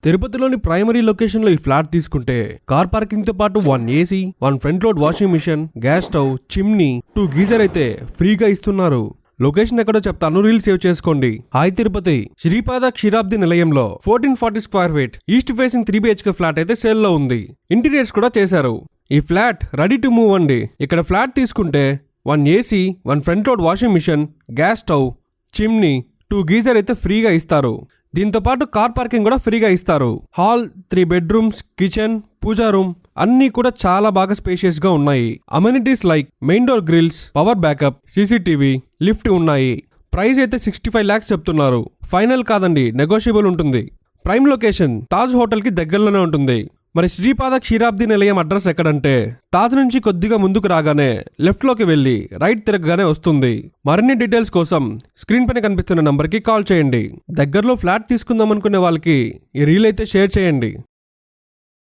తిరుపతిలోని ప్రైమరీ లొకేషన్లో ఈ ఫ్లాట్ తీసుకుంటే కార్ పార్కింగ్తో పాటు 1 AC, 1 front load washing machine, gas stove, chimney, 2 geyser అయితే ఫ్రీగా ఇస్తున్నారు. లొకేషన్ ఎక్కడో చెప్తాను, రీల్ సేవ్ చేసుకోండి. హాయ్ తిరుపతి శ్రీపాద క్షీరాబ్ది నిలయంలో 1440 square feet east facing 3 BHK flat అయితే సేల్లో ఉంది. ఇంటీరియర్స్ కూడా చేశారు. ఈ ఫ్లాట్ రెడీ టు మూవ్ అండి. ఇక్కడ ఫ్లాట్ తీసుకుంటే 1 AC, 1 front load washing machine, gas stove, chimney, 2 geyser అయితే ఫ్రీగా ఇస్తారు. దీంతో పాటు కార్ పార్కింగ్ కూడా ఫ్రీగా ఇస్తారు. Hall, 3 bedrooms, kitchen, puja room అన్నీ కూడా చాలా బాగా స్పేషియస్ గా ఉన్నాయి. Amenities like main door grills, power backup, CCTV, lift ఉన్నాయి. ప్రైస్ అయితే 65 lakhs చెప్తున్నారు. ఫైనల్ కాదండి, నెగోషియబుల్ ఉంటుంది. ప్రైమ్ లొకేషన్ తాజ్ హోటల్ కి దగ్గరలోనే ఉంటుంది. మరి శ్రీపాద క్షీరాబ్ది నిలయం అడ్రస్ ఎక్కడంటే తాజ్ నుంచి కొద్దిగా ముందుకు రాగానే లెఫ్ట్ లోకి వెళ్లి రైట్ తిరగగానే వస్తుంది. మరిన్ని డీటెయిల్స్ కోసం స్క్రీన్ పైన కనిపిస్తున్న నంబర్కి కాల్ చేయండి. దగ్గరలో ఫ్లాట్ తీసుకుందాం అనుకునే వాళ్ళకి ఈ రీల్ అయితే షేర్ చేయండి.